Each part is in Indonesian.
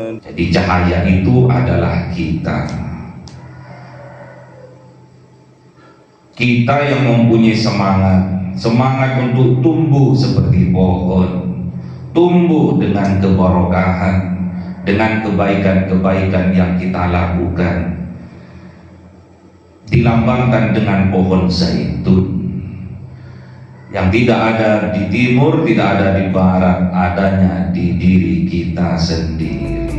Jadi cahaya itu adalah kita. Kita yang mempunyai semangat untuk tumbuh seperti pohon, tumbuh dengan keberkahan, dengan kebaikan-kebaikan yang kita lakukan, dilambangkan dengan pohon zaitun yang tidak ada di timur, tidak ada di barat, adanya di diri kita sendiri.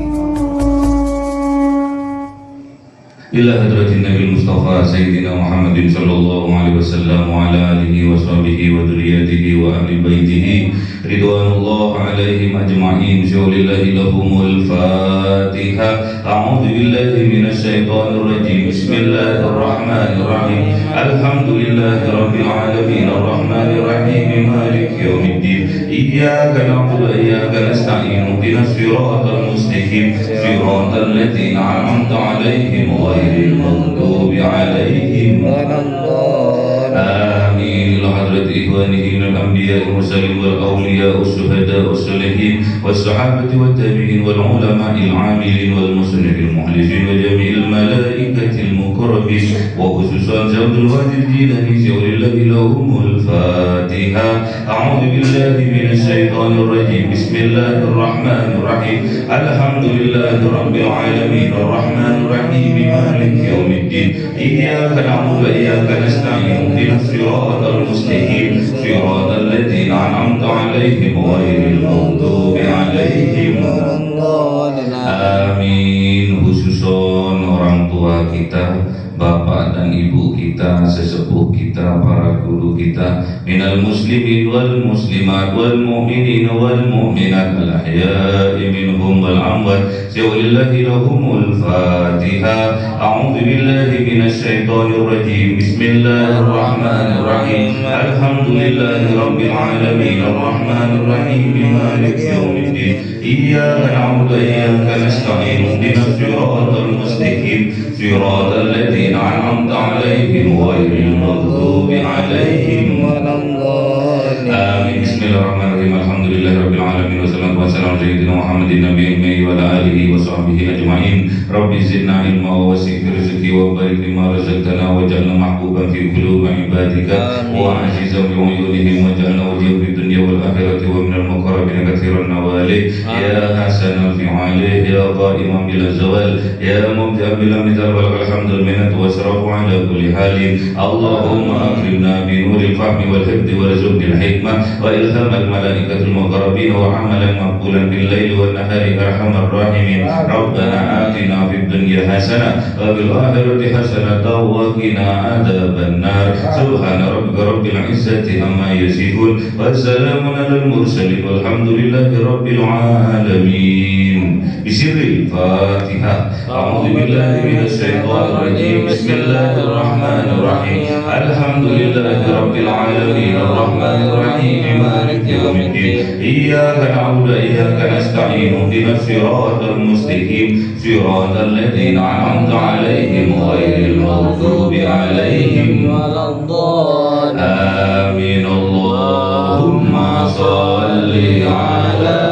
Ila hadratin Nabi Mustafa Sayyidina Muhammadin sallallahu alaihi wasallam wa ala alihi wa sahbihi wa dhurriyyatihi wa ahli baitihi ridwanullah alaihim ajma'in. Syaulillahi lahumul Fatiha. A'udzu billahi minasy syaithanir rajim. Bismillahirrahmanirrahim. Alhamdulillahi rabbil alamin arrahmanir rahim maliki yaumiddin. Iyyaka na'budu wa iyyaka nasta'in. Ihdinas siratal mustaqim. Siratal ladzina an'amta 'alaihim المغضوب عليهم ولا الضالين. آمين. لحضرة إخوانه من الأنبياء والمرسلين والأولياء والشهداء والصالحين والصحابة والتابعين والعلماء العاملين والمصنفين المخلصين وجميع الملائكة المقربين وخصوصا زوج الوالد الجيلاني شور الله لهم الفاتحة. أعوذ بالله من الشيطان الرجيم. بسم الله الرحمن الرحيم. الحمد لله رب العالمين الرحمن الرحيم مالك يوم الدين. إياك نعبد وإياك نستعين. اهدنا الصراط المستقيم صراط الذين أنعمت عليهم غير المغضوب عليهم ولا الضالين. Amin. Khususon orang tua kita, bapak dan ibu kita, sesepuh kita, para guru kita, minal muslimin wal muslimat wal mu'minin wal mu'minat al ahya'i minhum wal amwat. Syaulillahi lahumul Fatiha. A'udzu billahi minasy syaithanir rajim. Bismillahirrahmanirrahim. Alhamdulillahi rabbil alamin arrahmanir rahim maliki yaumiddin. Iyyaka na'budu wa iyyaka nasta'in. Ihdinas siratal mustaqim siratal ladzina an'amta 'alaihim ghairil maghdubi 'alaihim waladdallin. Amin. Bismillahirrahmanirrahim. Alhamdulillahirabbil alamin wassalatu wassalamu ala sayyidina Muhammadin nabiyyi wa ala alihi wa sahbihi ajma'in. Rabbi zidna ilma wa wasi' rizqi wa barik lima razaqtana waj'alna mahbuban fi qulubi ibadika wa 'azizan bi 'uyunihim waj'alna wajhan fid dunya wal akhirati wa minal muqarrabin katsiran nawali. Ya hasanal fi'ali ya qa'iman bil zawal ya mubdi'an bil mithal wal hamdul minnatu wasrafu ala kulli halin. Allahumma akrimna bi nuril fahmi wal hifdhi warzuqnil hikmah wa ilhamal malaikatul muqarrabin wa amalan maqbulan bil laili wan nahari arhamar rahimin. Rabbana atina fid dunya hasanah wa fil akhirati hasanah wa qina adzaban nar. Subhana rabbika rabbil izzati amma yasifun wa salamun alal mursalin walhamdulillahi rabbil alamin. Bismillahil Fatihah. A'udzu billahi minasy syaithanir rajim. Bismillahirrahmanirrahim. Alhamdulillahi rabbil alamin arrahmanir rahim maliki yaumiddin. Iyyaka na'budu wa iyyaka nasta'in. Ihdinas siratal mustaqim siratal ladzina an'amta 'alaihim ghairil maghdubi 'alaihim waladdallin. Amin. Allahumma shalli 'ala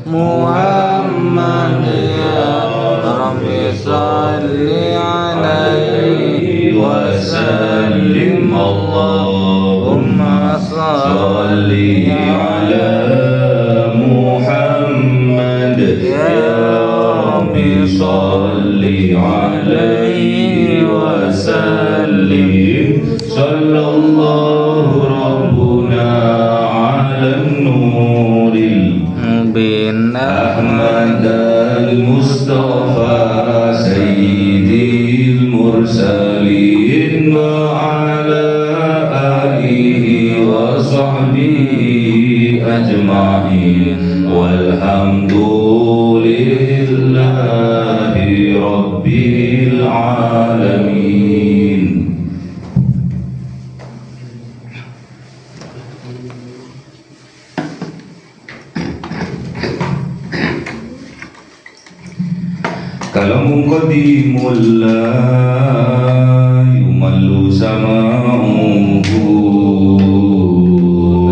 Muhammad ya Rabbi salli 'alaihi wa sallim. Allahumma salli 'ala Muhammad ya Rabbi salli 'alaihi wa sallim. Sallallahu rabbuna 'alan nuril bin Ahmad al-Mustafa sayyidil mursalin wa ala alihi wa sahbihi ajma'in walhamdulillahi rabbil alamin. Kalamun qadimul la yumallu sama'uhu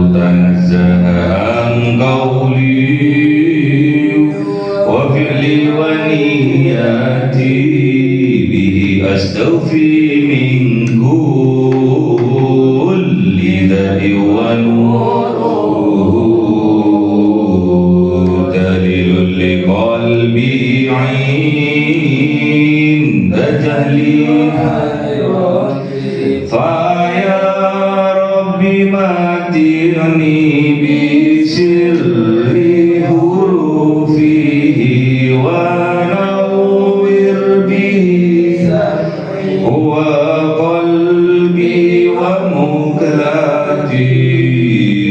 tanazzaha an qawli wa fi'li أهلي ونياتي به أستوفي من كل داء ونوره دليل لقلبي عند جهلي فيا ربي متعني بسر حروفه ونور به وقلبي ومكلاتي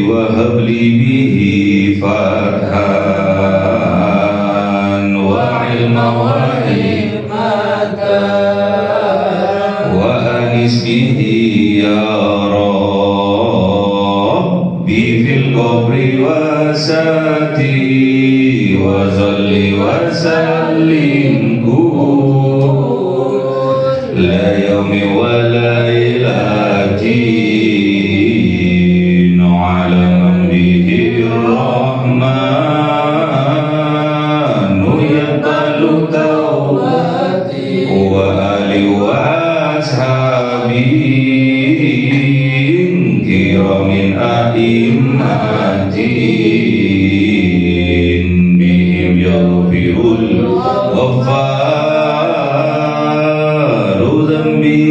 وهب لي به فتحا وعلما وحكمة وأنس به يا ربي في القبر وساتي وصل وسلم كل يوم وليلة على من به الرحمن يقبل توبتي وآلي وأصحابي كرام أئمتي بهم يغفر الغفار ذنبي.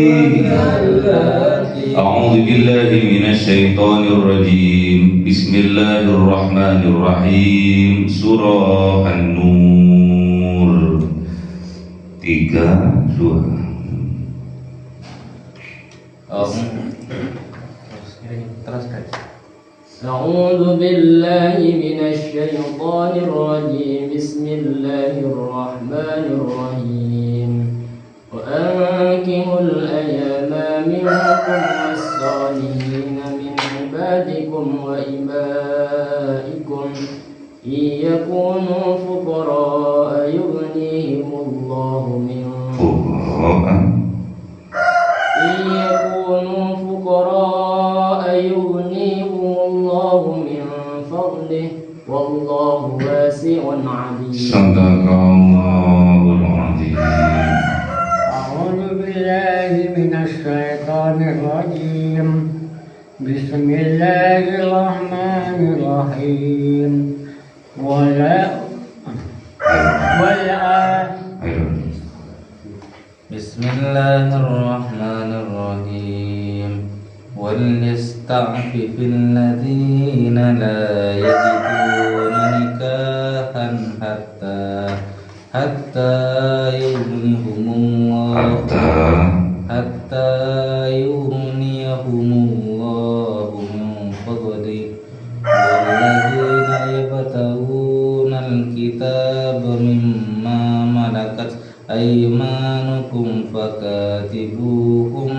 أعوذ بالله من الشيطان الرجيم. بسم الله الرحمن الرحيم. Surah An-Nur 3 surah. أعوذ بالله من الشيطان الرجيم. بسم الله الرحمن الرحيم. وأنكحوا الأيام منكم والصالحين من عبادكم وإمائكم إن يكونوا فقراء يغنيهم الله من فضله والله واسع عليم. صدق الله العظيم. أعوذ بالله من الشيطان الرجيم. بسم الله الرحمن الرحيم. بسم الله الرحمن الرحيم. وليستعفف الذين لا يجدون نكاحا حتى يغنيهم الله من فضله والذين يبتغون الكتاب مما ملكت أيمانكم فكاتبوهن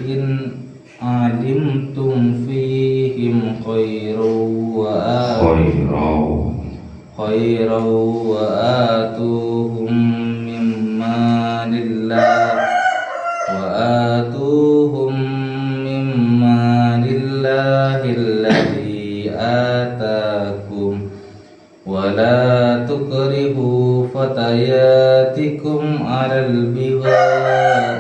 إن علمتم فيهم خيرا وآتوهم مما لله الذي آتاكم ولا تكرهوا فتياتكم على البغاء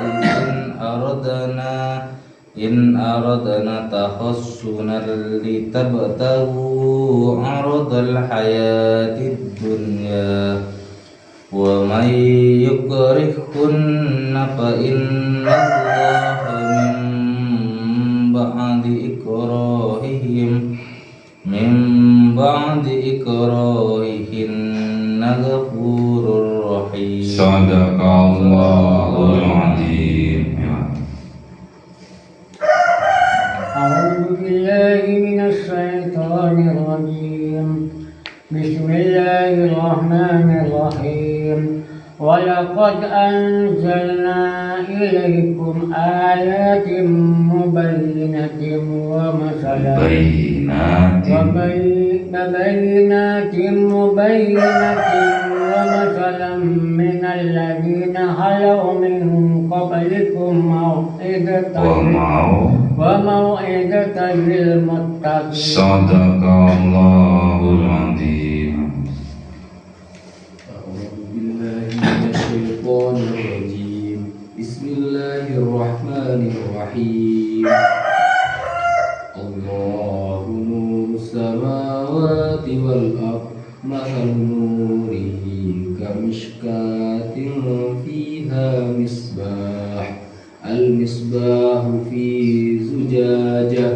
إن أردنا تحصنا لتبتغوا عرض الحياة الدنيا ومن يكرهن فإن الله من بعد إكراههن غفور رحيم. صدق الله العظيم. أعوذ بالله من الشيطان الرجيم. بسم الله الرحمن الرحيم. ولقد أنزلنا إليكم آيات مبينات ومثلا من الذين خلوا من قبلكم موعظة وموعظة للمتقين. Sadaqallahul Azim. أعوذ بالله من الشيطان الرجيم. بسم الله الرحمن الرحيم. الله نور السماوات والأرض مثل نوره كمشكاة فيها مصباح المصباح في زجاجة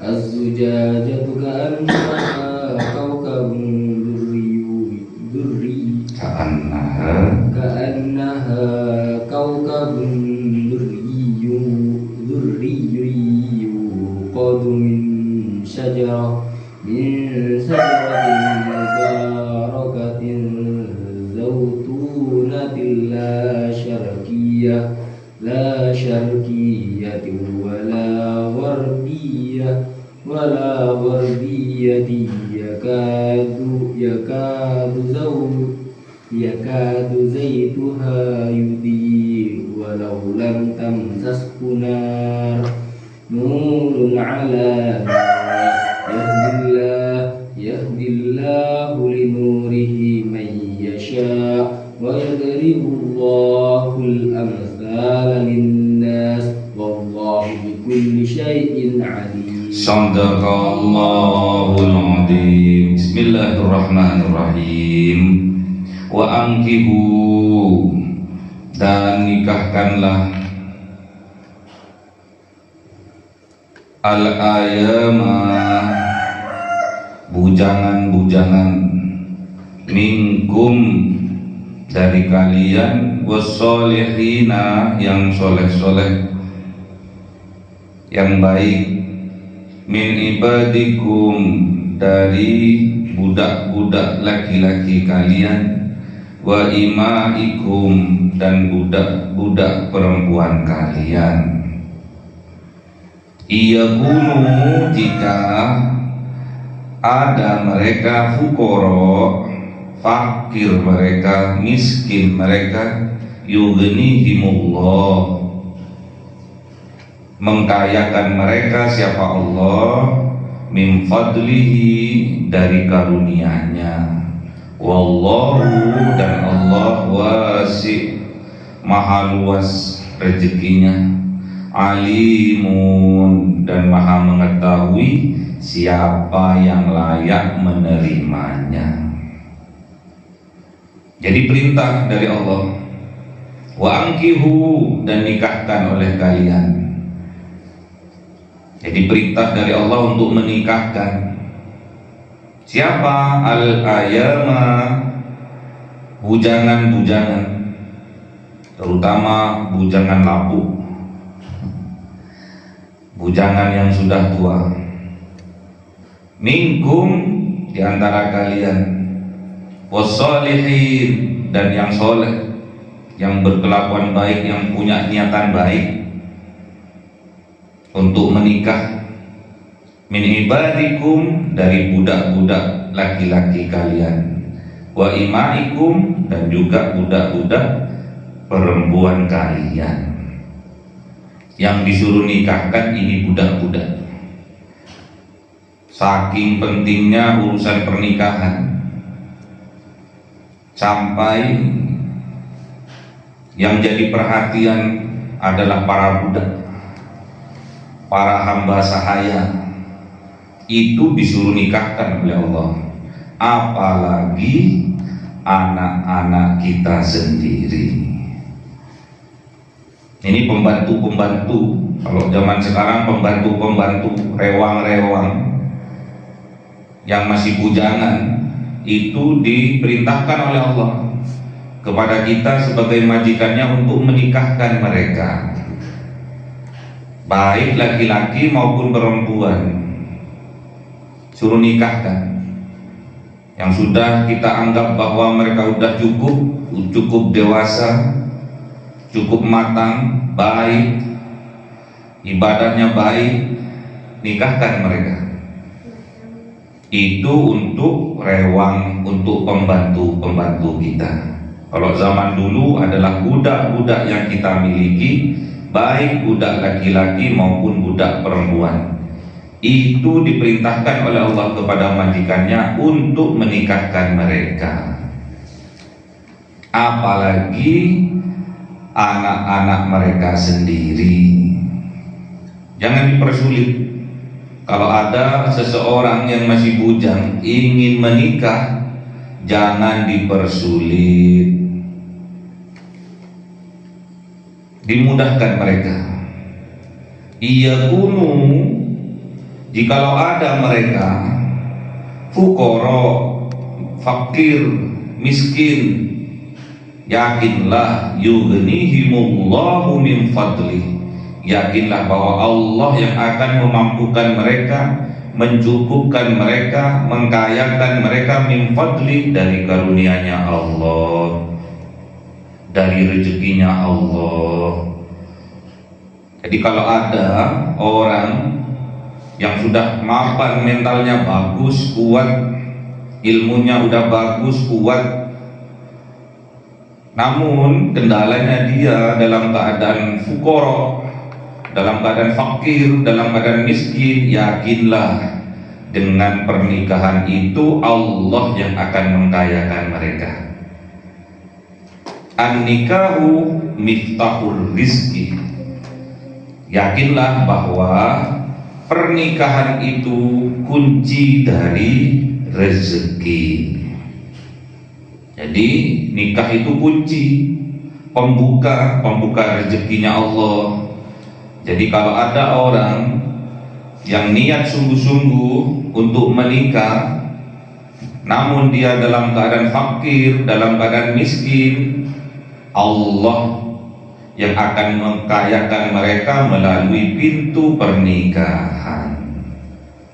الزجاجة كأنها كوكب دري كأنها كوكب دري يوقد من شجرة مباركة زيتونة لا شرقية ولا وردية يكاد زيتها يضيء ولو لم تمسسه نور على نور يهدي الله لنوره من يشاء ويضرب الله الأمثال للناس والله بكل شيء عليم. Sadaqallahul Azim. Bismillahirrahmanirrahim. Wa ankihu, dan nikahkanlah al-ayama, bujangan-bujangan, minkum, dari kalian, wassolihina, yang soleh-soleh, yang baik, min ibadikum, dari budak-budak laki-laki kalian, wa imaikum, dan budak-budak perempuan kalian. Iyakunu, jika ada mereka fuqara, fakir mereka, miskin mereka, yughnihimullah, mengkayakan mereka siapa Allah, min fadlihi, dari karunia-Nya, wallahu, dan Allah wasi', maha luas rezekinya, alimun, dan maha mengetahui siapa yang layak menerimanya. Jadi perintah dari Allah, wa ankihu, dan nikahkan oleh kalian. Jadi perintah dari Allah untuk menikahkan siapa? Al-ayama, bujangan-bujangan, terutama bujangan lapuk, bujangan yang sudah tua, minkum, diantara kalian, wassolihin, dan yang soleh, yang berkelakuan baik, yang punya niatan baik untuk menikah, min ibadikum, dari budak-budak laki-laki kalian, wa imaikum, dan juga budak-budak perempuan kalian. Yang disuruh nikahkan ini budak-budak. Saking pentingnya urusan pernikahan, sampai yang jadi perhatian adalah para budak, para hamba sahaya, itu disuruh nikahkan oleh Allah. Apalagi anak-anak kita sendiri. Ini pembantu-pembantu, kalau zaman sekarang pembantu-pembantu, rewang-rewang yang masih bujangan, itu diperintahkan oleh Allah kepada kita sebagai majikannya untuk menikahkan mereka, baik laki-laki maupun perempuan, suruh nikahkan. Yang sudah kita anggap bahwa mereka sudah cukup dewasa, cukup matang, baik, ibadahnya baik, nikahkan mereka. Itu untuk rewang, untuk pembantu-pembantu kita. Kalau zaman dulu adalah budak-budak yang kita miliki, baik budak laki-laki maupun budak perempuan, itu diperintahkan oleh Allah kepada majikannya untuk menikahkan mereka. Apalagi anak-anak mereka sendiri. Jangan dipersulit. Kalau ada seseorang yang masih bujang ingin menikah, jangan dipersulit. Dimudahkan mereka. Iya kunu, jikalau ada mereka fukoro, fakir, miskin, yakinlah yughnihimullahu min fadli, yakinlah bahwa Allah yang akan memampukan mereka, mencukupkan mereka, mengkayakan mereka min fadli, dari karunia-Nya Allah, dari rezekinya Allah. Jadi kalau ada orang yang sudah mapan, mentalnya bagus, kuat, ilmunya udah bagus, kuat, namun kendalanya dia dalam keadaan fukoro, dalam keadaan fakir, dalam keadaan miskin, yakinlah dengan pernikahan itu Allah yang akan mengkayakan mereka. An-nikahu miftahul rizki, yakinlah bahwa pernikahan itu kunci dari rezeki. Jadi nikah itu kunci, pembuka rezekinya Allah. Jadi kalau ada orang yang niat sungguh-sungguh untuk menikah, namun dia dalam keadaan fakir, dalam keadaan miskin, Allah yang akan mengkayakan mereka melalui pintu pernikahan.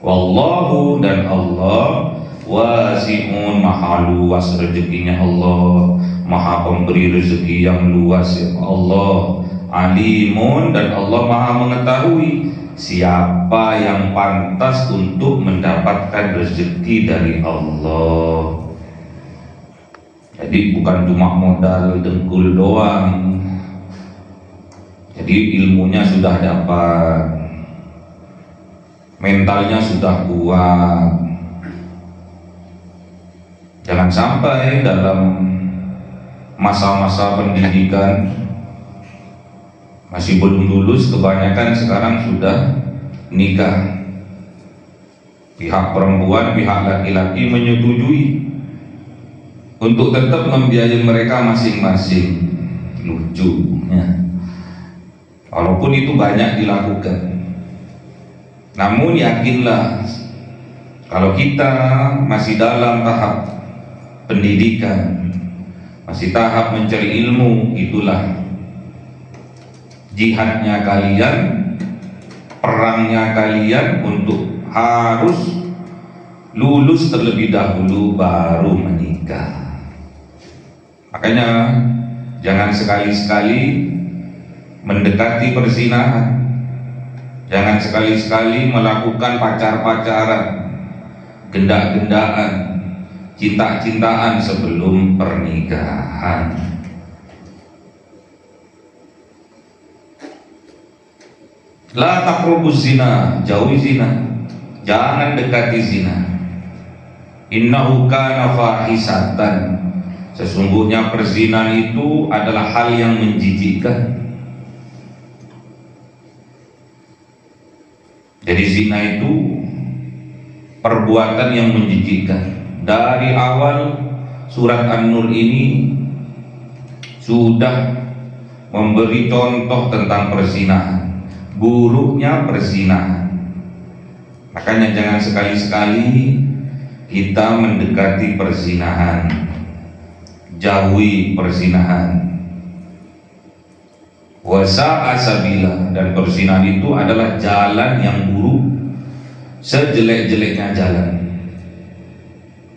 Wallahu, dan Allah wasi'un, maha luas rezekinya Allah, maha pemberi rezeki yang luas ya Allah. Alimun, dan Allah maha mengetahui siapa yang pantas untuk mendapatkan rezeki dari Allah. Jadi bukan cuma modal dengkul doang. Jadi ilmunya sudah dapat, mentalnya sudah kuat. Jangan sampai dalam masa-masa pendidikan masih belum lulus, kebanyakan sekarang sudah nikah. Pihak perempuan, pihak laki-laki menyetujui untuk tetap membiayai mereka masing-masing. Lucu ya. Walaupun itu banyak dilakukan, namun yakinlah kalau kita masih dalam tahap pendidikan, masih tahap mencari ilmu, itulah jihadnya kalian, perangnya kalian untuk harus lulus terlebih dahulu baru menikah. Makanya jangan sekali-sekali mendekati perzinahan, jangan sekali-sekali melakukan pacar-pacaran, gendak-gendaan, cinta-cintaan sebelum pernikahan. La taqrabuz zina, jauhi zina, jangan dekati zina. Innahu kana fahisatan, sesungguhnya perzinahan itu adalah hal yang menjijikkan. Jadi zina itu perbuatan yang menjijikkan. Dari awal surat An-Nur ini sudah memberi contoh tentang perzinahan, buruknya perzinahan. Makanya jangan sekali-sekali kita mendekati perzinahan, jauhi perzinahan. Wasa'a sabila, dan perzinahan itu adalah jalan yang buruk, sejelek-jeleknya jalan.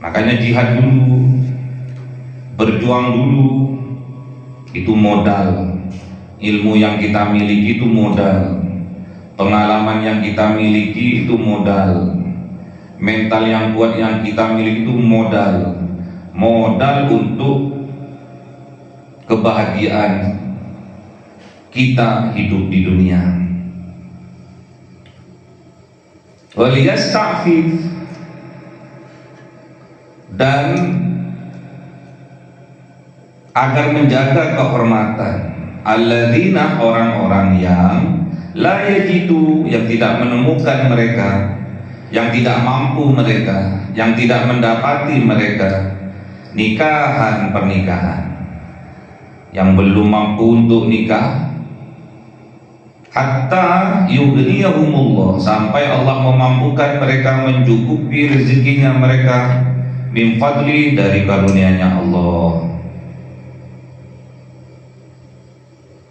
Makanya jihad dulu, berjuang dulu, itu modal. Ilmu yang kita miliki itu modal, pengalaman yang kita miliki itu modal, mental yang kuat yang kita miliki itu modal. Modal untuk kebahagiaan kita hidup di dunia. Waliyasta'fif, dan agar menjaga kehormatan alladzina, orang-orang yang la yajidu, yang tidak menemukan mereka, yang tidak mampu mereka, yang tidak mendapati mereka nikahan, pernikahan, yang belum mampu untuk nikah, hatta yughniyahumullah, sampai Allah memampukan mereka, mencukupi rezekinya mereka, min fadli, dari karunia-Nya Allah.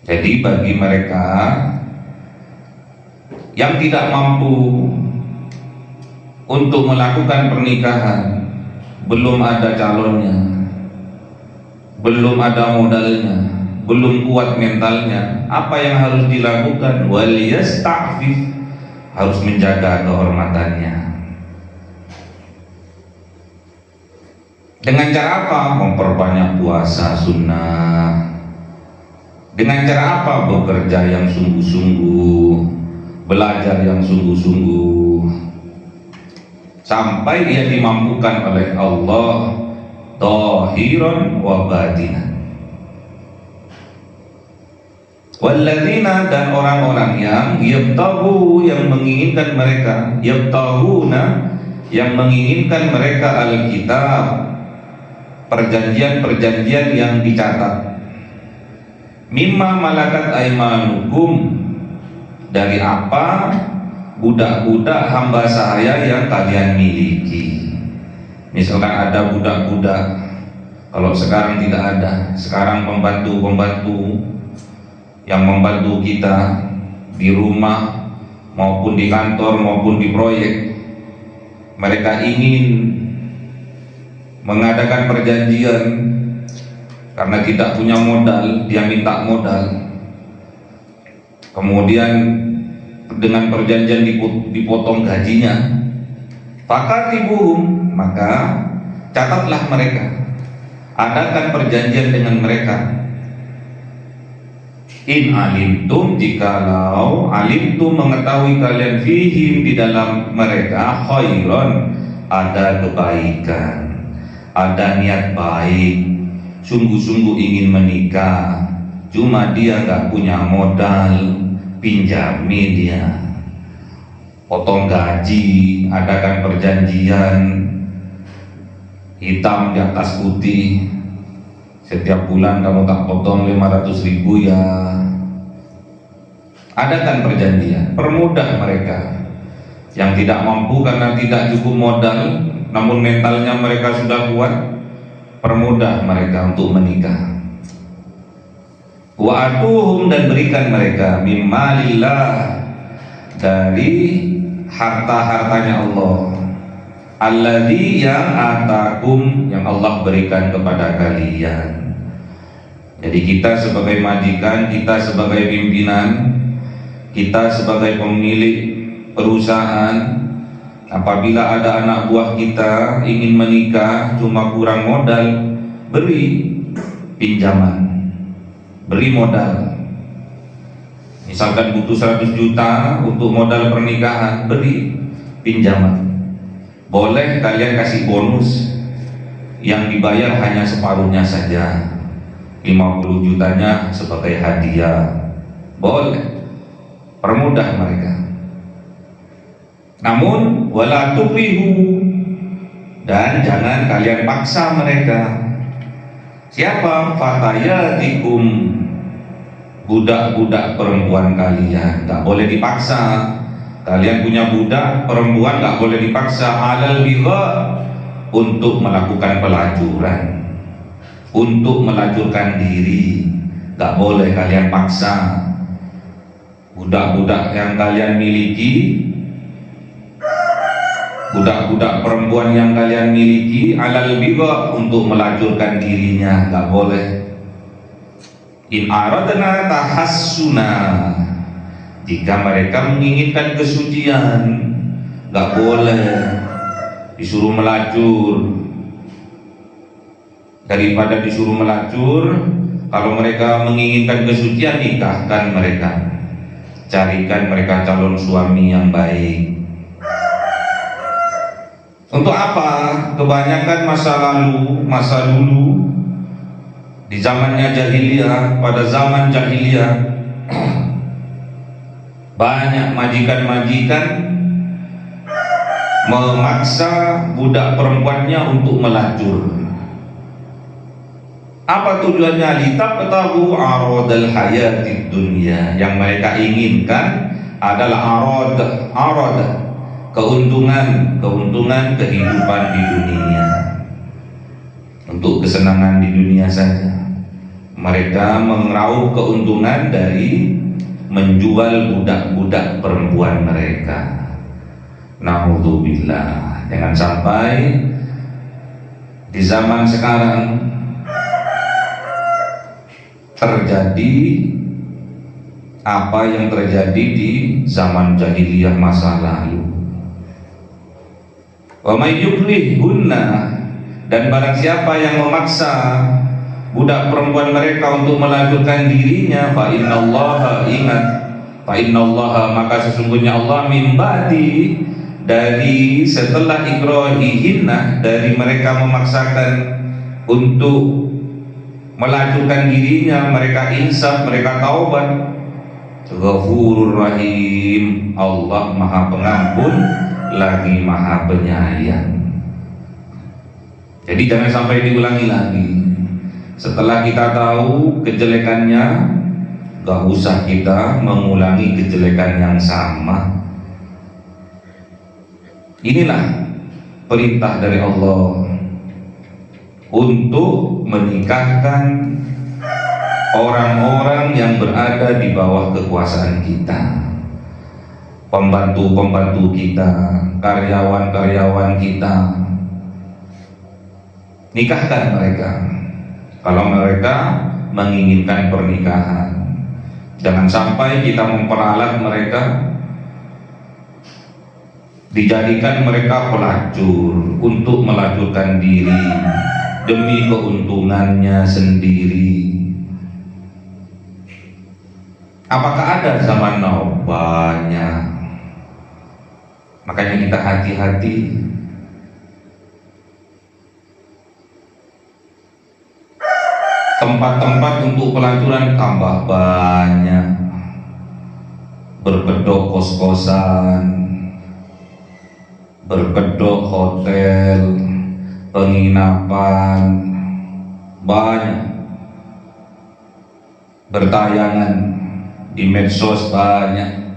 Jadi bagi mereka yang tidak mampu untuk melakukan pernikahan, belum ada calonnya, belum ada modalnya, belum kuat mentalnya, apa yang harus dilakukan? Waliyasta'fif, harus menjaga kehormatannya. Dengan cara apa? Memperbanyak puasa sunnah. Dengan cara apa? Bekerja yang sungguh-sungguh, belajar yang sungguh-sungguh, sampai dia dimampukan oleh Allah zahiran wa batinan. Walladzina, dan orang-orang yang yabtaghu, yang menginginkan mereka, yabtaghuna, yang menginginkan mereka alkitab, perjanjian-perjanjian yang dicatat, mimma malakat aimanukum, dari apa budak-budak hamba saya yang kalian miliki. Misalkan ada budak-budak, kalau sekarang tidak ada, sekarang pembantu-pembantu yang membantu kita di rumah maupun di kantor maupun di proyek, mereka ingin mengadakan perjanjian karena tidak punya modal, dia minta modal, kemudian dengan perjanjian dipotong gajinya, fakatibuhum, maka catatlah mereka, adakan perjanjian dengan mereka. In alimtum, jikalau alimtum, mengetahui kalian, fihim, di dalam mereka, khairon, ada kebaikan, ada niat baik, sungguh-sungguh ingin menikah, cuma dia nggak punya modal, pinjami dia, potong gaji, adakan perjanjian, hitam di atas putih, setiap bulan kamu tak potong 500.000 ya. Adakan perjanjian, permudah mereka yang tidak mampu karena tidak cukup modal, namun mentalnya mereka sudah kuat, permudah mereka untuk menikah. Wa atuhum, dan berikan mereka mimmalillah, dari harta-hartanya Allah, alladzi, yang atakum, yang Allah berikan kepada kalian. Jadi kita sebagai majikan, kita sebagai pimpinan, kita sebagai pemilik perusahaan, apabila ada anak buah kita ingin menikah cuma kurang modal, beri pinjaman, beri modal. Misalkan butuh 100 juta untuk modal pernikahan, beri pinjaman. Boleh kalian kasih bonus yang dibayar hanya separuhnya saja, 50 jutanya sebagai hadiah, boleh, permudah mereka. Namun wala tukrihu, dan jangan kalian paksa mereka. Siapa? Fatayatikum, budak-budak perempuan kalian, tak boleh dipaksa. Kalian punya budak perempuan, tak boleh dipaksa. Alal bigha, untuk melakukan pelacuran, untuk melacurkan diri, tak boleh kalian paksa. Budak-budak yang kalian miliki, budak-budak perempuan yang kalian miliki, alal bigha, untuk melacurkan dirinya, nggak boleh. In aradna tahassuna, jika mereka menginginkan kesucian, nggak boleh disuruh melacur. Daripada disuruh melacur, Kalau mereka menginginkan kesucian, nikahkan mereka, carikan mereka calon suami yang baik. Untuk apa? Kebanyakan masa dulu di zamannya jahiliyah, pada zaman jahiliyah banyak majikan-majikan memaksa budak perempuannya untuk melacur. Apa tujuannya? Litabtagu aradal hayatid dunya. Yang mereka inginkan adalah arad, keuntungan kehidupan di dunia. Untuk kesenangan di dunia saja. Mereka meraup keuntungan dari menjual budak-budak perempuan mereka. Na'udzubillah. Jangan sampai di zaman sekarang terjadi apa yang terjadi di zaman jahiliyah masa lalu. Wa may yukrihunna, dan barang siapa yang memaksa budak perempuan mereka untuk melacurkan dirinya, fa innallaha, ingat, fa innallaha, maka sesungguhnya Allah min ba'di, dari setelah ikrahihinna, dari mereka memaksakan untuk melacurkan dirinya, mereka insaf, mereka taubat, Ghafurur Rahim, Allah Maha Pengampun lagi Maha Penyayang. Jadi jangan sampai diulangi lagi. Setelah kita tahu kejelekannya, gak usah kita mengulangi kejelekan yang sama. Inilah perintah dari Allah untuk menikahkan orang-orang yang berada di bawah kekuasaan kita, pembantu-pembantu kita, karyawan-karyawan kita. Nikahkan mereka kalau mereka menginginkan pernikahan. Jangan sampai kita memperalat mereka, dijadikan mereka pelacur untuk melacurkan diri demi keuntungannya sendiri. Apakah ada zaman now? Banyak. Makanya kita hati-hati. Tempat-tempat untuk pelacuran tambah banyak. Berkedok kos-kosan, berkedok hotel, penginapan, banyak. Bertayangan di medsos banyak,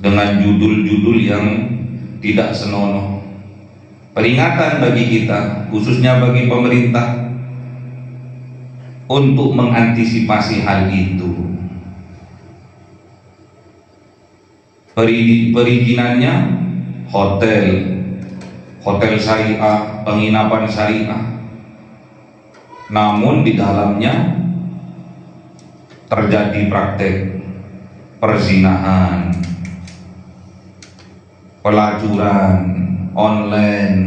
dengan judul-judul yang tidak senonoh. Peringatan bagi kita, khususnya bagi pemerintah, untuk mengantisipasi hal itu. Perizinannya hotel syariah, penginapan syariah, namun di dalamnya terjadi praktek perzinahan, pelacuran online.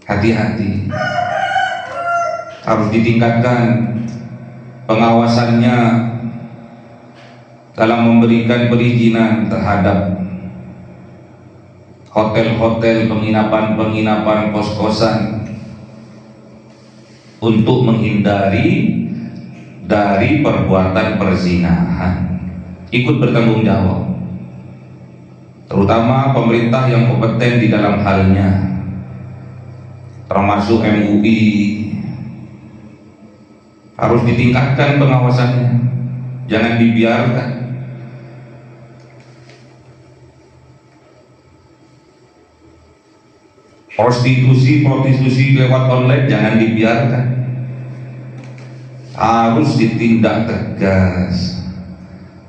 Hati-hati, harus ditingkatkan pengawasannya dalam memberikan perizinan terhadap hotel-hotel, penginapan-penginapan, kos-kosan, untuk menghindari dari perbuatan perzinahan. Ikut bertanggung jawab, terutama pemerintah yang kompeten di dalam halnya, termasuk MUI. Harus ditingkatkan pengawasannya, jangan dibiarkan. Prostitusi lewat online jangan dibiarkan, harus ditindak tegas.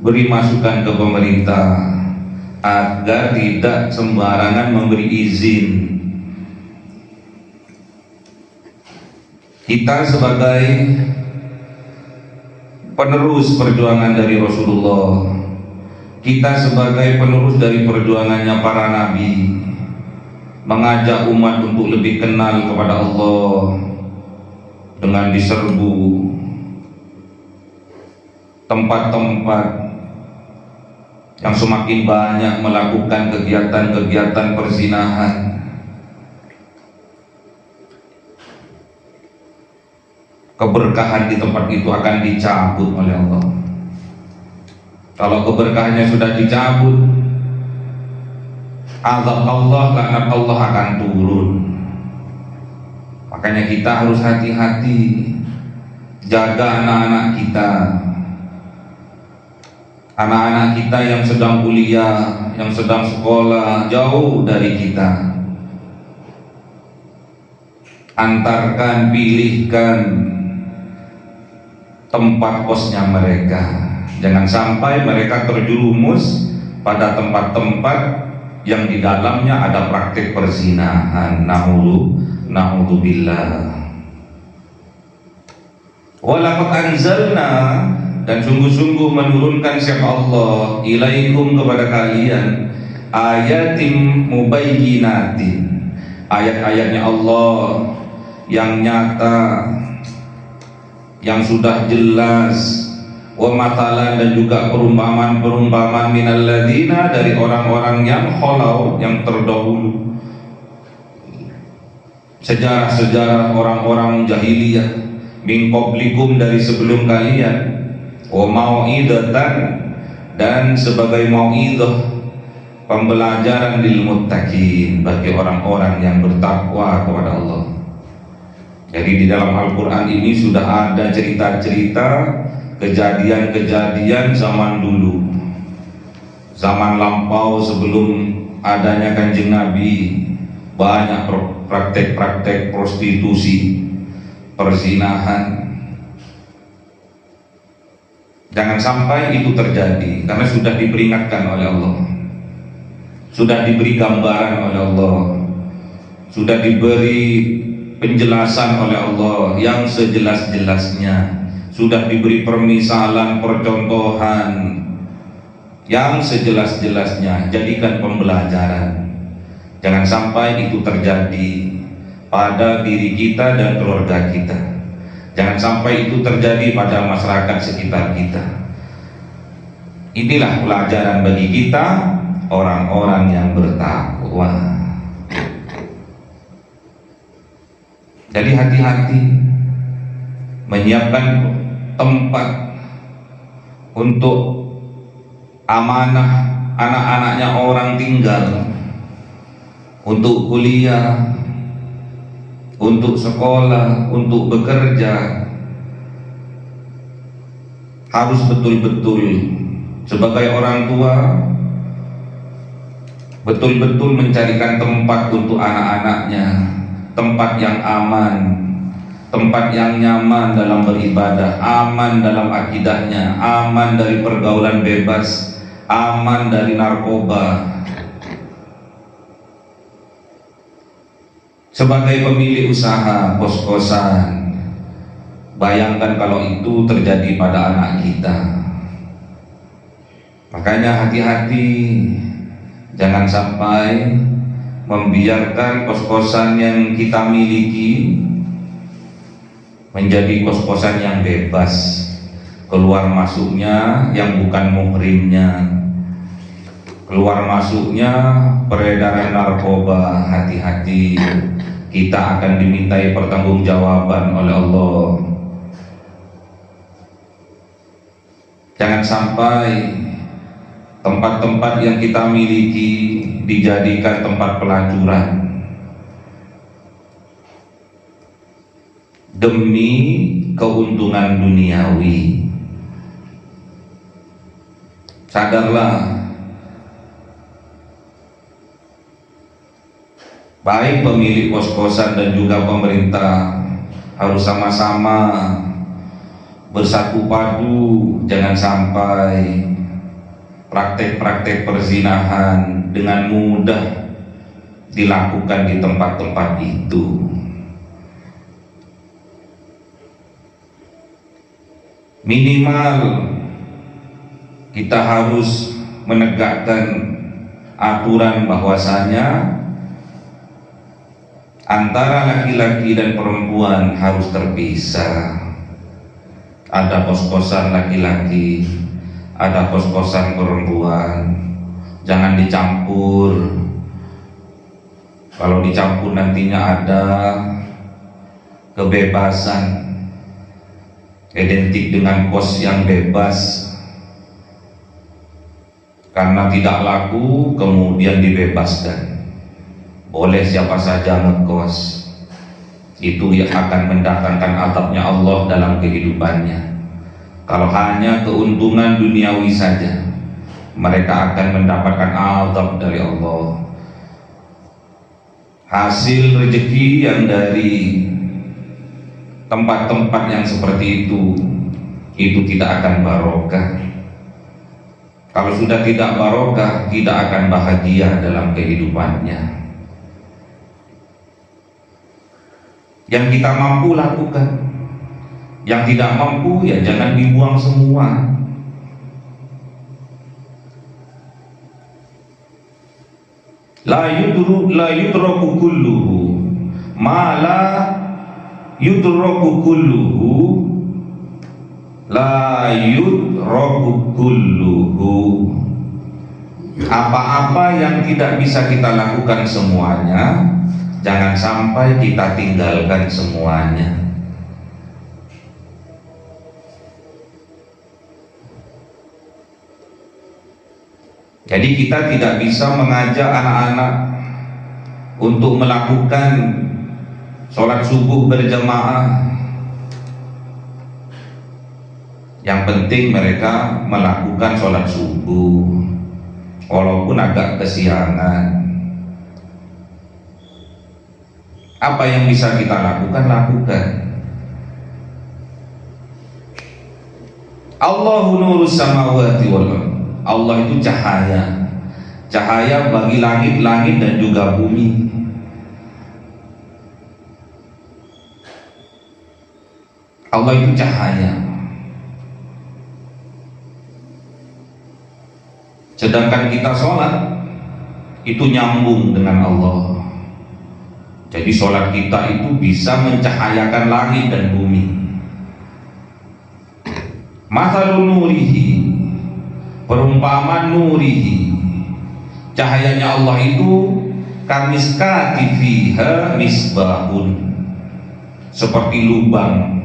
Beri masukan ke pemerintah agar tidak sembarangan memberi izin. Kita sebagai penerus perjuangan dari Rasulullah, kita sebagai penerus dari perjuangannya para nabi, mengajak umat untuk lebih kenal kepada Allah dengan diserbu tempat-tempat yang semakin banyak melakukan kegiatan-kegiatan perzinahan. Keberkahan di tempat itu akan dicabut oleh Allah. Kalau keberkahannya sudah dicabut, azab Allah, laknat Allah akan turun. Makanya kita harus hati-hati jaga anak-anak kita. Anak-anak kita yang sedang kuliah, yang sedang sekolah jauh dari kita, antarkan, pilihkan tempat kosnya mereka. Jangan sampai mereka terjerumus pada tempat-tempat yang di dalamnya ada praktik perzinahan. Na'udzubillah. Walaqad anzalna, dan sungguh-sungguh menurunkan siapa Allah, ilaikum kepada kalian, ayatim mubayyinatin, ayat-ayatnya Allah yang nyata, yang sudah jelas, wa matalan, dan juga perumpamaan-perumpamaan minalladzina, dari orang-orang yang khalau, yang terdahulu, sejarah-sejarah orang-orang jahiliyah, min qablikum, dari sebelum kalian, wa mau'idatan, dan sebagai mau'idah, pembelajaran lil muttaqin, bagi orang-orang yang bertakwa kepada Allah. Jadi di dalam Al-Quran ini sudah ada cerita-cerita, kejadian-kejadian zaman dulu, zaman lampau sebelum adanya Kanjeng Nabi. Banyak praktek-praktek prostitusi, perzinahan. Jangan sampai itu terjadi, karena sudah diperingatkan oleh Allah, sudah diberi gambaran oleh Allah, sudah diberi penjelasan oleh Allah yang sejelas-jelasnya, sudah diberi permisalan, percontohan yang sejelas-jelasnya. Jadikan pembelajaran. Jangan sampai itu terjadi pada diri kita dan keluarga kita. Jangan sampai itu terjadi pada masyarakat sekitar kita. Inilah pelajaran bagi kita, orang-orang yang bertakwa. Jadi hati-hati menyiapkan tempat untuk amanah anak-anaknya orang tinggal, untuk kuliah, untuk sekolah, untuk bekerja. Harus betul-betul sebagai orang tua betul-betul mencarikan tempat untuk anak-anaknya, tempat yang aman, tempat yang nyaman dalam beribadah, aman dalam akidahnya, aman dari pergaulan bebas, aman dari narkoba. Sebagai pemilik usaha kos-kosan, bayangkan kalau itu terjadi pada anak kita. Makanya hati-hati, jangan sampai membiarkan kos-kosan yang kita miliki menjadi kos-kosan yang bebas, keluar masuknya yang bukan muhrimnya, keluar masuknya peredaran narkoba. Hati-hati, kita akan dimintai pertanggungjawaban oleh Allah. Jangan sampai tempat-tempat yang kita miliki dijadikan tempat pelacuran demi keuntungan duniawi. Sadarlah, baik pemilik kos-kosan dan juga pemerintah harus sama-sama bersatu padu. Jangan sampai praktek-praktek perzinahan dengan mudah dilakukan di tempat-tempat itu. Minimal kita harus menegakkan aturan bahwasanya Antara laki-laki dan perempuan harus terpisah. Ada kos-kosan laki-laki, ada kos-kosan perempuan. Jangan dicampur. Kalau dicampur nantinya ada kebebasan, identik dengan kos yang bebas. Karena tidak laku kemudian dibebaskan. Boleh siapa saja ngekos. Itu yang akan mendatangkan azabnya Allah dalam kehidupannya. Kalau hanya keuntungan duniawi saja, mereka akan mendapatkan azab dari Allah. Hasil rezeki yang dari tempat-tempat yang seperti itu tidak akan barokah. Kalau sudah tidak barokah, tidak akan bahagia dalam kehidupannya. Yang kita mampu lakukan, yang tidak mampu ya jangan dibuang semua. La yudraku kulluhu ma la yudraku kulluhu, la yudraku kulluhu. Apa-apa yang tidak bisa kita lakukan semuanya, jangan sampai kita tinggalkan semuanya. Jadi kita tidak bisa mengajak anak-anak untuk melakukan sholat subuh berjamaah. Yang penting mereka melakukan sholat subuh, walaupun agak kesiangan. Apa yang bisa kita lakukan, lakukan. Allahu nurus samawati wal ardh. Allah itu cahaya, cahaya bagi langit-langit dan juga bumi. Allah itu cahaya. Sedangkan kita sholat itu nyambung dengan Allah. Jadi sholat kita itu bisa mencahayakan langit dan bumi. Mathalun nurihi, perumpamaan nurihi, cahayanya Allah itu kamiskati fiha misbahun, seperti lubang.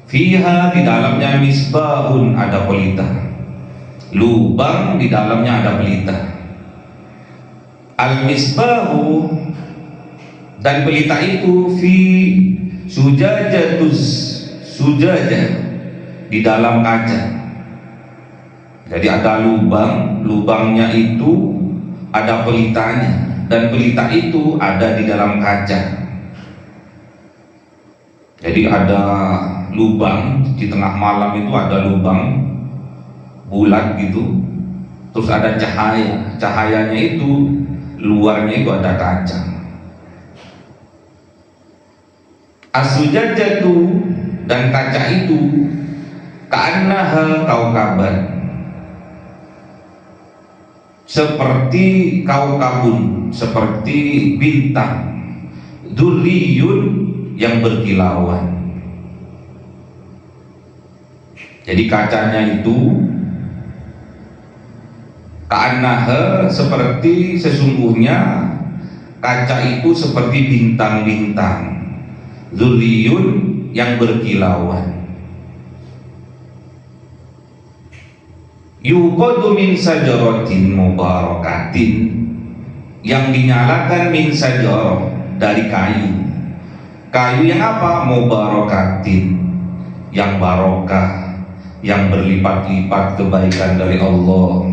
Fiha, di dalamnya, misbahun, ada pelita. Lubang, di dalamnya ada pelita. Al misbahu, dan pelita itu fi sujajatus, sujajah, di dalam kaca. Jadi ada lubang, lubangnya itu ada pelitanya, dan pelita itu ada di dalam kaca. Jadi ada lubang di tengah malam itu, ada lubang bulat gitu, terus ada cahaya, cahayanya itu luarnya itu ada kaca. As-sujajatu, dan kaca itu ka'annaha kaukaban, seperti kaukabun, seperti bintang, durriyun, yang berkilauan. Jadi kacanya itu ka'annaha, seperti sesungguhnya kaca itu seperti bintang-bintang, durriyun, yang berkilauan. Yuqadu min sajaratin mubarakatin, yang dinyalakan min sajarah, dari kayu. Kayu yang apa? Mubarakatin, yang barokah, yang berlipat-lipat kebaikan dari Allah.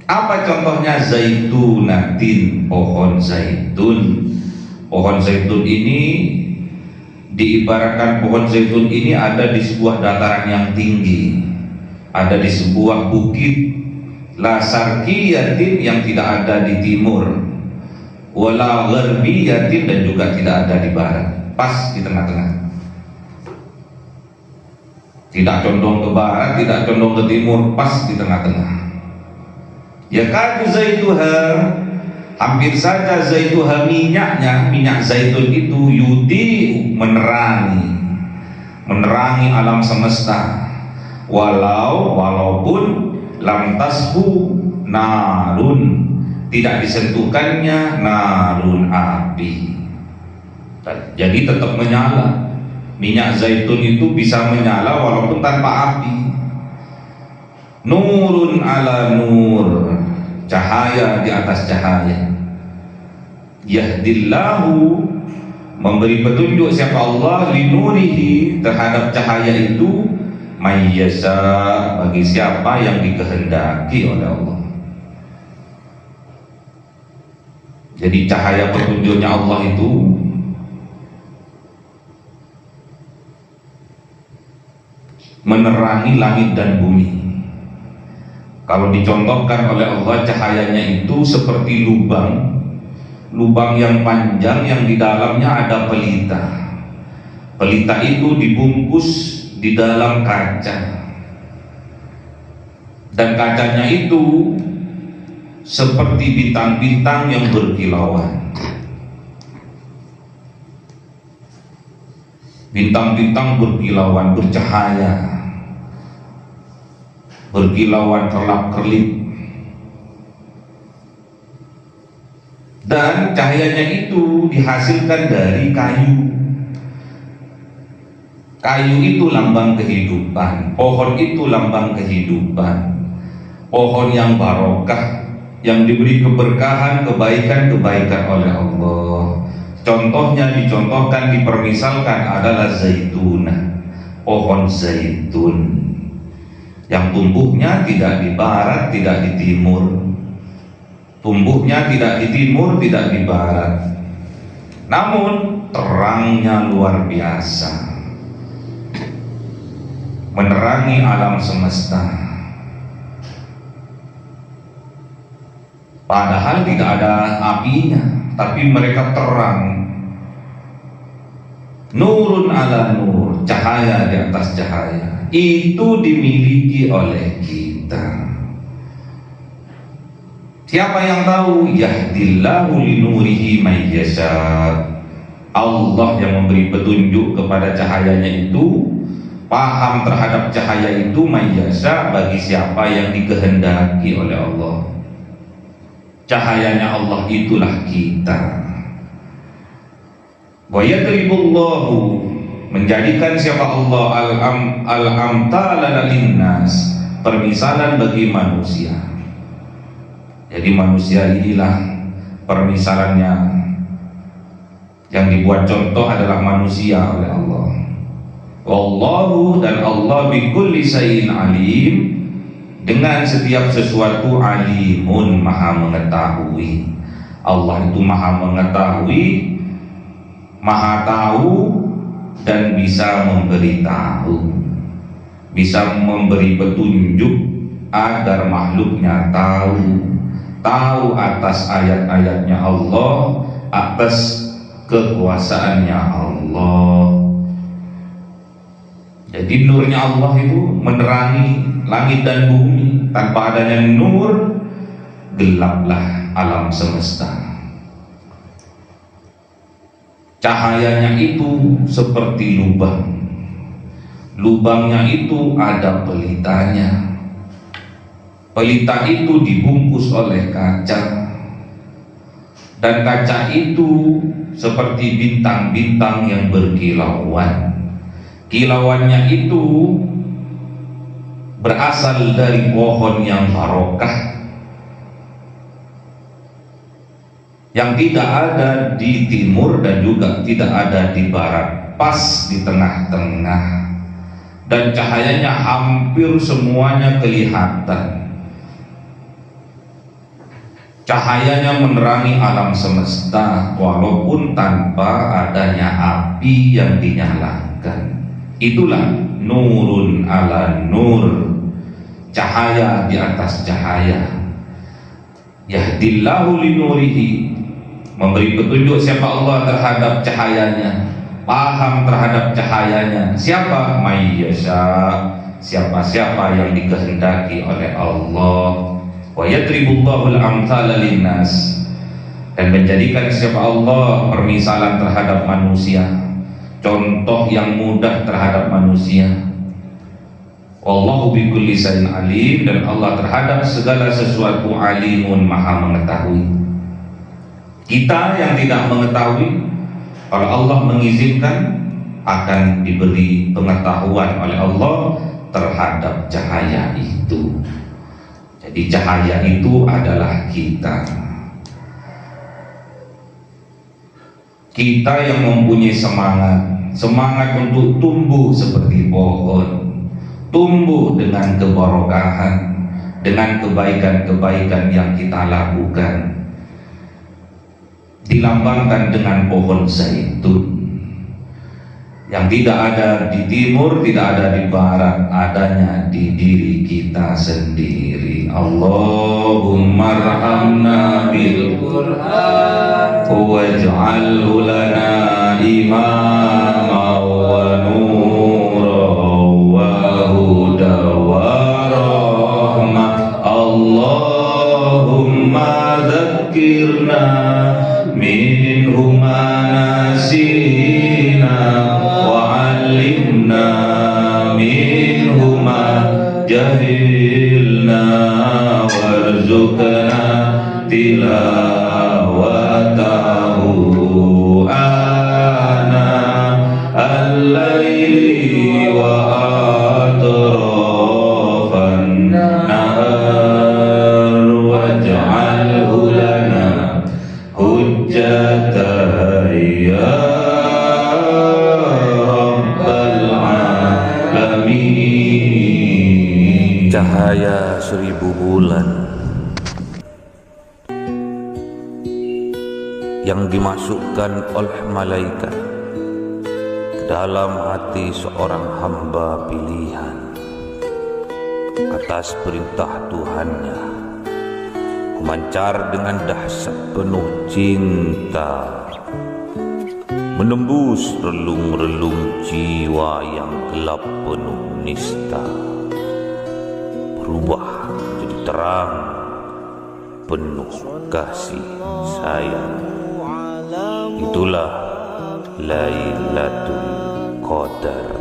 Apa contohnya? Zaitunatin, pohon zaitun. Pohon zaitun ini diibaratkan, pohon zaitun ini ada di sebuah dataran yang tinggi, ada di sebuah bukit. La sarkiyatin, yang tidak ada di timur, wala gharbiyatin, dan juga tidak ada di barat, pas di tengah-tengah. Tidak condong ke barat, tidak condong ke timur, pas di tengah-tengah. Yakadu zaituha, Hampir saja zaituha minyaknya, minyak zaitun itu yudi menerangi alam semesta, walaupun lam tasbu narun, tidak disentuhkannya narun, api. Jadi tetap menyala. Minyak zaitun itu bisa menyala walaupun tanpa api. Nurun ala nur, cahaya di atas cahaya. Yahdillahu, memberi petunjuk siapa Allah, linurihi, terhadap cahaya itu, mayyasa, bagi siapa yang dikehendaki oleh Allah. Jadi cahaya petunjuknya Allah itu menerangi langit dan bumi. Kalau dicontohkan oleh Allah, cahayanya itu seperti lubang yang panjang yang di dalamnya ada pelita. Pelita itu dibungkus di dalam kaca, dan kacanya itu seperti bintang-bintang yang berkilauan. Bintang-bintang berkilauan, bercahaya, berkilauan kerlap-kerlip. Dan cahayanya itu dihasilkan dari kayu. Kayu itu lambang kehidupan, pohon itu lambang kehidupan, pohon yang barokah, yang diberi keberkahan, kebaikan-kebaikan oleh Allah. Contohnya dicontohkan, dipermisalkan adalah zaitun, pohon zaitun yang tumbuhnya tidak di barat, tidak di timur. Tumbuhnya tidak di timur, tidak di barat, namun terangnya luar biasa, menerangi alam semesta. Padahal tidak ada apinya, tapi mereka terang. Nurun ala nur, cahaya di atas cahaya. Itu dimiliki oleh kita. Siapa yang tahu? Yahdillahu linurihi mayyasha. Allah yang memberi petunjuk kepada cahayanya itu, paham terhadap cahaya itu, mayyasha, bagi siapa yang dikehendaki oleh Allah. Cahayanya Allah itulah kita. Wa yadribullahu, menjadikan siapa Allah al-amthala linnas, permisalan bagi manusia. Jadi manusia inilah permisalannya, yang dibuat contoh adalah manusia oleh Allah. Wallahu, dan Allah bikulli syai'in alim, dengan setiap sesuatu alimun, maha mengetahui. Allah itu maha mengetahui, maha tahu, dan bisa memberitahu, bisa memberi petunjuk agar makhluknya tahu atas ayat-ayatnya Allah, atas kekuasaannya Allah. Jadi nurnya Allah itu menerangi langit dan bumi. Tanpa adanya nur, gelaplah alam semesta. Cahayanya itu seperti lubang. Lubangnya itu ada pelitanya. Pelita itu dibungkus oleh kaca, dan kaca itu seperti bintang-bintang yang berkilauan. Kilauannya itu berasal dari pohon yang barokah, yang tidak ada di timur dan juga tidak ada di barat, pas di tengah-tengah, dan cahayanya hampir semuanya kelihatan. Cahayanya menerangi alam semesta walaupun tanpa adanya api yang dinyalakan. Itulah nurun ala nur, cahaya di atas cahaya. Yahdillahu linurihi, memberi petunjuk siapa Allah terhadap cahayanya, paham terhadap cahayanya. Siapa? Mayyasha, siapa-siapa yang dikehendaki oleh Allah. Wa yadribullahu al-amthala linnas, dan menjadikan siapa Allah permisalan terhadap manusia, contoh yang mudah terhadap manusia. Wallahu bikulli syai'in alim, dan Allah terhadap segala sesuatu alimun, maha mengetahui. Kita yang tidak mengetahui, kalau Allah mengizinkan akan diberi pengetahuan oleh Allah terhadap cahaya itu. Jadi cahaya itu adalah kita. Kita yang mempunyai semangat untuk tumbuh seperti pohon, tumbuh dengan keberkahan, dengan kebaikan-kebaikan yang kita lakukan, dilambangkan dengan pohon zaitun yang tidak ada di timur, tidak ada di barat, adanya di diri kita sendiri. Allahumma arhamna bil Qur'an waj'alhu lana imama wa nura wa huda wa rahmah. Allahumma dzakkirna minhu ma nasina wa 'allimna minhu ma jahilna warzuqna tilawatahu ana al-laili wa atrafan nahar waj'alhu lana hujjatan ya rabbal alamin. Cahaya 1000 bulan yang dimasukkan oleh malaikat ke dalam hati seorang hamba pilihan atas perintah Tuhannya, memancar dengan dahsyat penuh cinta, menembus relung-relung jiwa yang gelap penuh nista, berubah menjadi terang penuh kasih sayang. Itulah Lailatul Qadar.